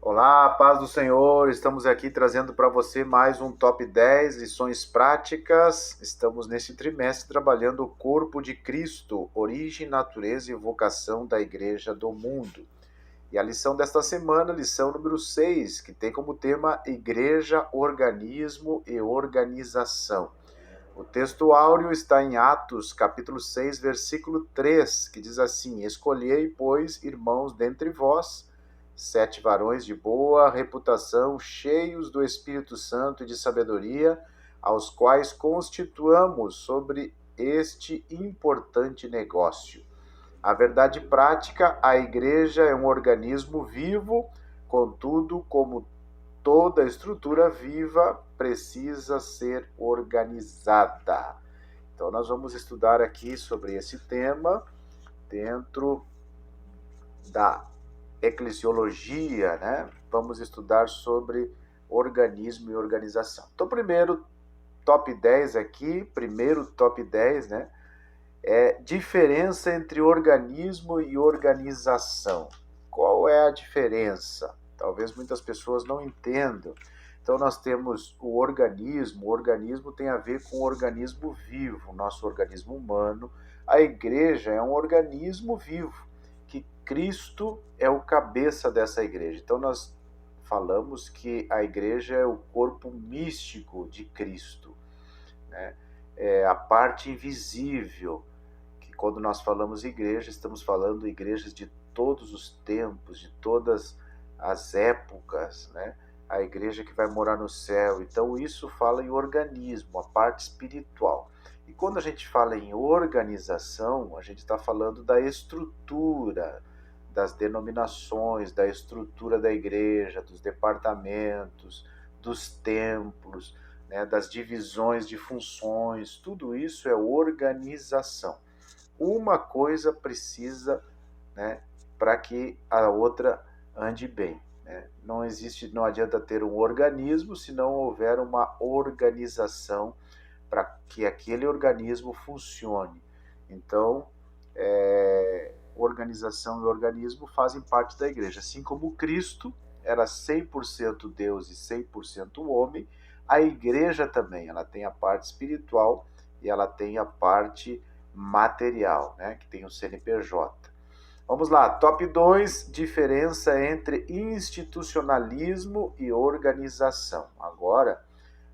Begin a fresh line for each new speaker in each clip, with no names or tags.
Olá, paz do Senhor. Estamos aqui trazendo para você mais um top 10 lições práticas. Estamos nesse trimestre trabalhando o corpo de Cristo, origem, natureza e vocação da Igreja do mundo. E a lição desta semana, lição número 6, que tem como tema Igreja, Organismo e Organização. O texto áureo está em Atos, capítulo 6, versículo 3, que diz assim: Escolhei, pois, irmãos dentre vós, 7 varões de boa reputação, cheios do Espírito Santo e de sabedoria, aos quais constituamos sobre este importante negócio. A verdade prática, a igreja é um organismo vivo, contudo, como toda estrutura viva, precisa ser organizada. Então, nós vamos estudar aqui sobre esse tema dentro da eclesiologia, né? Vamos estudar sobre organismo e organização. Então, primeiro top 10 aqui, né? É diferença entre organismo e organização. Qual é a diferença? Talvez muitas pessoas não entendam. Então nós temos o organismo tem a ver com o organismo vivo, nosso organismo humano. A igreja é um organismo vivo, que Cristo é o cabeça dessa igreja. Então nós falamos que a igreja é o corpo místico de Cristo, né? É a parte invisível, que quando nós falamos igreja, estamos falando igrejas de todos os tempos, de todas as épocas, né? A igreja que vai morar no céu. Então isso fala em organismo, a parte espiritual. E quando a gente fala em organização, a gente está falando da estrutura, das denominações, da estrutura da igreja, dos departamentos, dos templos, né, das divisões de funções. Tudo isso é organização. Uma coisa precisa, né, para que a outra ande bem, né? Não adianta ter um organismo se não houver uma organização para que aquele organismo funcione. Então, organização e organismo fazem parte da igreja. Assim como Cristo era 100% Deus e 100% homem, a igreja também, ela tem a parte espiritual e ela tem a parte material, né, que tem o CNPJ. Vamos lá, top 2, diferença entre institucionalismo e organização. Agora,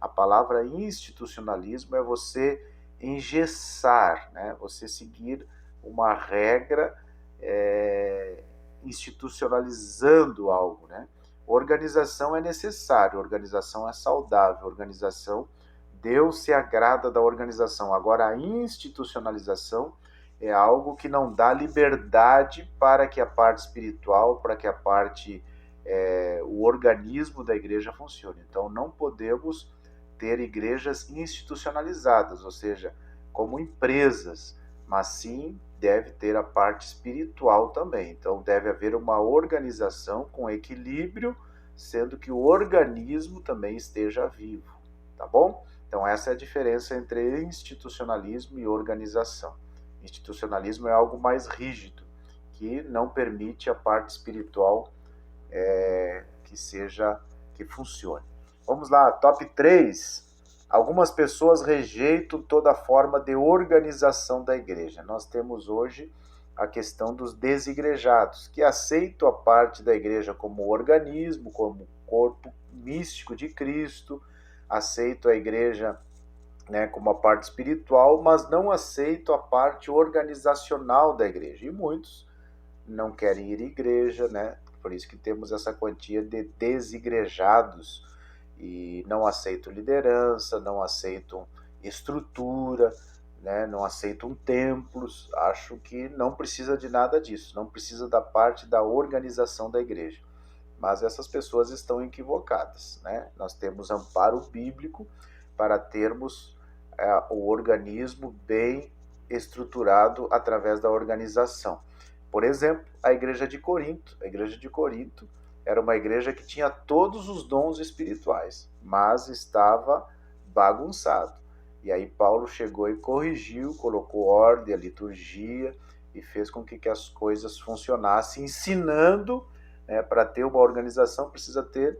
a palavra institucionalismo é você engessar, né, você seguir uma regra, institucionalizando algo, né? Organização é necessário, organização é saudável, organização, Deus se agrada da organização. Agora, a institucionalização é algo que não dá liberdade para que a parte espiritual, para que a parte, o organismo da igreja funcione. Então, não podemos ter igrejas institucionalizadas, ou seja, como empresas, mas sim deve ter a parte espiritual também. Então, deve haver uma organização com equilíbrio, sendo que o organismo também esteja vivo, tá bom? Então, essa é a diferença entre institucionalismo e organização. Institucionalismo é algo mais rígido, que não permite a parte espiritual que funcione. Vamos lá, top 3. Algumas pessoas rejeitam toda forma de organização da igreja. Nós temos hoje a questão dos desigrejados, que aceitam a parte da igreja como organismo, como corpo místico de Cristo, aceitam a igreja, né, como a parte espiritual, mas não aceitam a parte organizacional da igreja. E muitos não querem ir à igreja, né? Por isso que temos essa quantia de desigrejados e não aceitam liderança, não aceitam estrutura, né? Não aceitam templos. Acho que não precisa de nada disso, não precisa da parte da organização da igreja. Mas essas pessoas estão equivocadas, né? Nós temos amparo bíblico para termos o organismo bem estruturado através da organização. Por exemplo, a igreja de Corinto. A igreja de Corinto era uma igreja que tinha todos os dons espirituais, mas estava bagunçado. E aí Paulo chegou e corrigiu, colocou ordem, a liturgia e fez com que as coisas funcionassem, ensinando né? Para ter uma organização precisa ter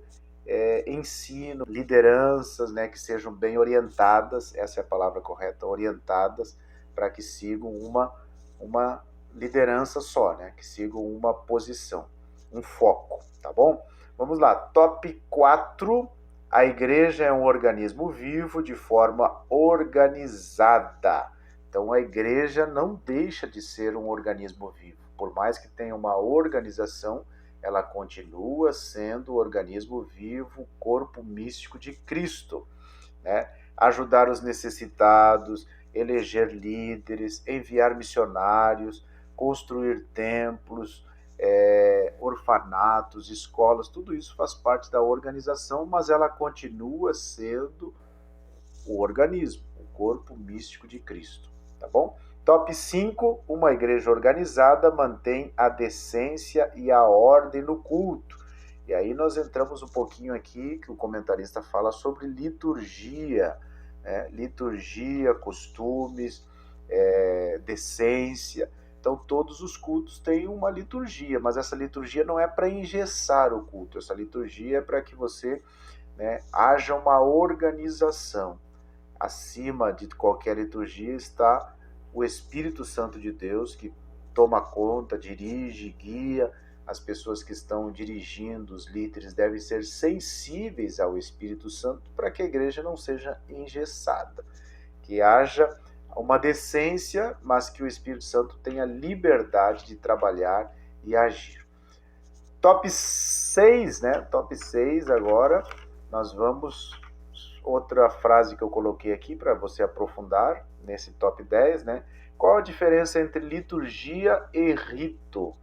ensino, lideranças, né, que sejam bem orientadas, essa é a palavra correta, orientadas, para que sigam uma liderança só, né, que sigam uma posição, um foco, tá bom? Vamos lá, top 4, a igreja é um organismo vivo de forma organizada. Então a igreja não deixa de ser um organismo vivo, por mais que tenha uma organização, ela continua sendo o organismo vivo, corpo místico de Cristo, né? Ajudar os necessitados, eleger líderes, enviar missionários, construir templos, orfanatos, escolas, tudo isso faz parte da organização, mas ela continua sendo o organismo, o corpo místico de Cristo, tá bom? Top 5, uma igreja organizada mantém a decência e a ordem no culto. E aí nós entramos um pouquinho aqui, que o comentarista fala sobre liturgia, né? Liturgia, costumes, decência. Então todos os cultos têm uma liturgia, mas essa liturgia não é para engessar o culto, essa liturgia é para que você, né, haja uma organização. Acima de qualquer liturgia está o Espírito Santo de Deus, que toma conta, dirige, guia. As pessoas que estão dirigindo, os líderes, devem ser sensíveis ao Espírito Santo para que a igreja não seja engessada. Que haja uma decência, mas que o Espírito Santo tenha liberdade de trabalhar e agir. Top 6, né? Top 6 agora, nós vamos... Outra frase que eu coloquei aqui para você aprofundar nesse top 10, né? Qual a diferença entre liturgia e rito?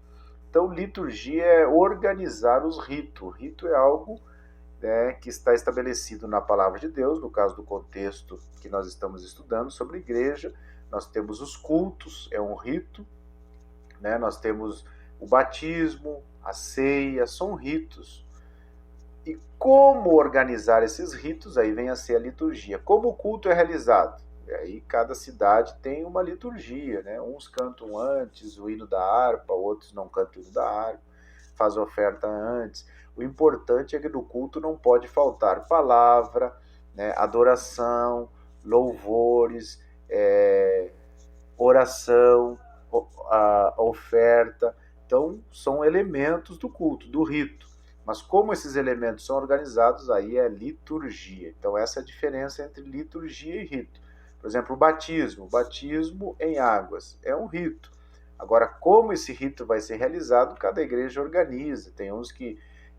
Então, liturgia é organizar os ritos. Rito é algo, né, que está estabelecido na palavra de Deus, no caso do contexto que nós estamos estudando sobre igreja. Nós temos os cultos, é um rito, né? Nós temos o batismo, a ceia, são ritos. E como organizar esses ritos, aí vem a ser a liturgia. Como o culto é realizado? E aí cada cidade tem uma liturgia, né? Uns cantam antes o hino da harpa, outros não cantam o hino da harpa, faz oferta antes. O importante é que no culto não pode faltar palavra, né? Adoração, louvores, oração, a oferta. Então são elementos do culto, do rito. Mas como esses elementos são organizados, aí é liturgia. Então essa é a diferença entre liturgia e rito. Por exemplo, o batismo em águas, é um rito. Agora, como esse rito vai ser realizado, cada igreja organiza. Tem uns que,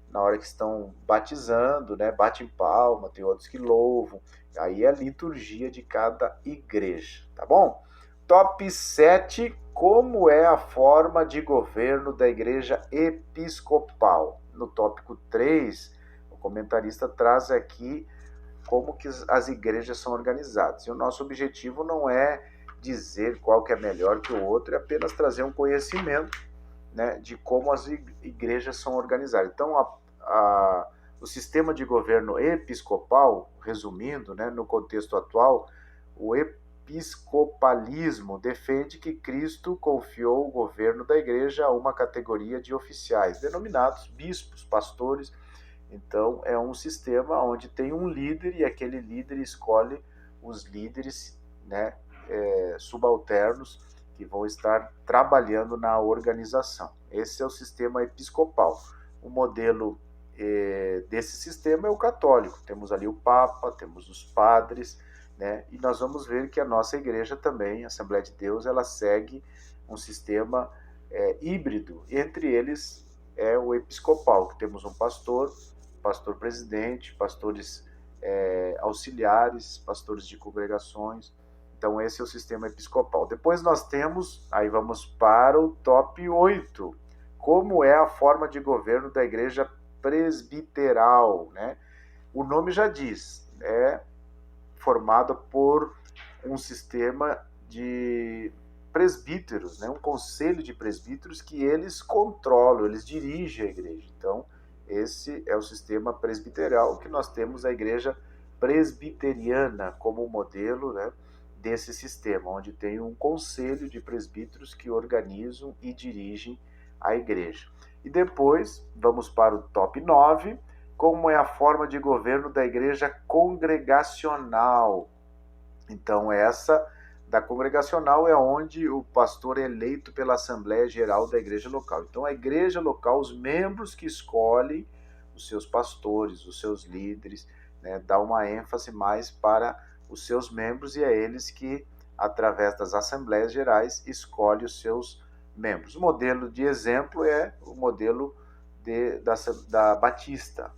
na hora que estão batizando, né, batem palma, tem outros que louvam. Aí é a liturgia de cada igreja, tá bom? Top 7, como é a forma de governo da igreja episcopal? No tópico 3, o comentarista traz aqui como que as igrejas são organizadas. E o nosso objetivo não é dizer qual que é melhor que o outro, é apenas trazer um conhecimento, né, de como as igrejas são organizadas. Então, o sistema de governo episcopal, resumindo, né, no contexto atual, o episcopalismo defende que Cristo confiou o governo da igreja a uma categoria de oficiais, denominados bispos, pastores. Então, é um sistema onde tem um líder e aquele líder escolhe os líderes, né, subalternos que vão estar trabalhando na organização. Esse é o sistema episcopal. O modelo desse sistema é o católico. Temos ali o Papa, temos os padres, né? E nós vamos ver que a nossa igreja também, a Assembleia de Deus, ela segue um sistema híbrido. Entre eles é o episcopal, que temos um pastor presidente, pastores auxiliares, pastores de congregações. Então esse é o sistema episcopal. Depois nós temos, aí vamos para o top 8. Como é a forma de governo da igreja presbiteral, né? O nome já diz, é formada por um sistema de presbíteros, né? Um conselho de presbíteros que eles controlam, eles dirigem a igreja. Então, esse é o sistema presbiteral, que nós temos a igreja presbiteriana como modelo, né, desse sistema, onde tem um conselho de presbíteros que organizam e dirigem a igreja. E depois vamos para o top 9, como é a forma de governo da igreja congregacional. Então, essa da congregacional é onde o pastor é eleito pela Assembleia Geral da igreja local. Então, a igreja local, os membros que escolhem os seus pastores, os seus líderes, né, dá uma ênfase mais para os seus membros e é eles que, através das Assembleias Gerais, escolhem os seus membros. O modelo de exemplo é o modelo da Batista.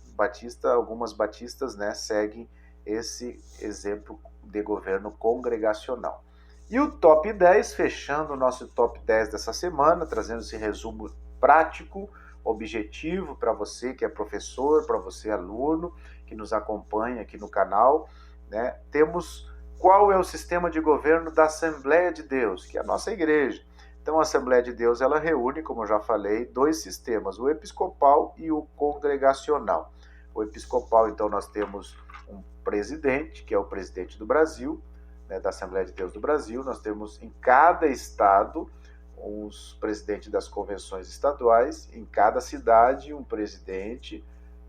Algumas batistas, né, seguem esse exemplo de governo congregacional. E o top 10, fechando o nosso top 10 dessa semana, trazendo esse resumo prático, objetivo para você que é professor, para você aluno, que nos acompanha aqui no canal, né? Temos qual é o sistema de governo da Assembleia de Deus, que é a nossa igreja. Então, a Assembleia de Deus, ela reúne, como eu já falei, dois sistemas, o episcopal e o congregacional. O episcopal, então, nós temos um presidente, que é o presidente do Brasil, né, da Assembleia de Deus do Brasil. Nós temos em cada estado os presidentes das convenções estaduais, em cada cidade um presidente,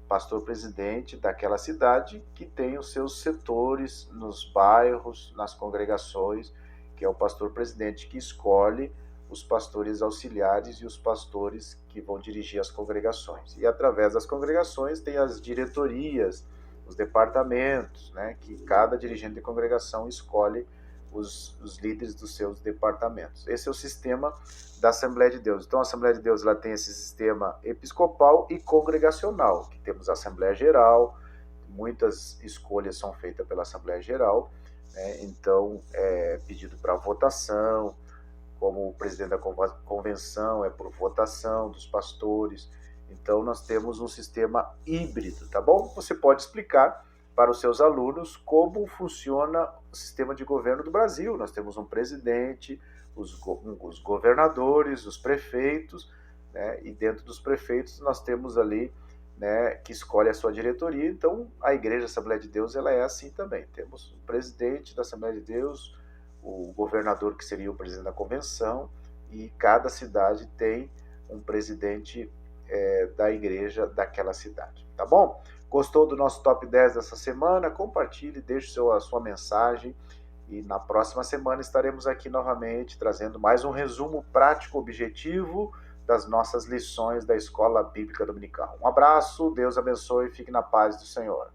pastor-presidente daquela cidade, que tem os seus setores nos bairros, nas congregações, que é o pastor-presidente que escolhe os pastores auxiliares e os pastores que vão dirigir as congregações. E através das congregações tem as diretorias, os departamentos, né, que cada dirigente de congregação escolhe os líderes dos seus departamentos. Esse é o sistema da Assembleia de Deus. Então, a Assembleia de Deus ela tem esse sistema episcopal e congregacional, que temos a Assembleia Geral, muitas escolhas são feitas pela Assembleia Geral, né, então é pedido para votação, como o presidente da convenção é por votação dos pastores. Então, nós temos um sistema híbrido, tá bom? Você pode explicar para os seus alunos como funciona o sistema de governo do Brasil. Nós temos um presidente, os governadores, os prefeitos, né? E dentro dos prefeitos nós temos ali, né, que escolhe a sua diretoria. Então, a Igreja Assembleia de Deus ela é assim também. Temos o presidente da Assembleia de Deus, o governador, que seria o presidente da convenção, e cada cidade tem um presidente da igreja daquela cidade, tá bom? Gostou do nosso top 10 dessa semana? Compartilhe, deixe a sua mensagem e na próxima semana estaremos aqui novamente trazendo mais um resumo prático objetivo das nossas lições da Escola Bíblica Dominical. Um abraço, Deus abençoe e fique na paz do Senhor.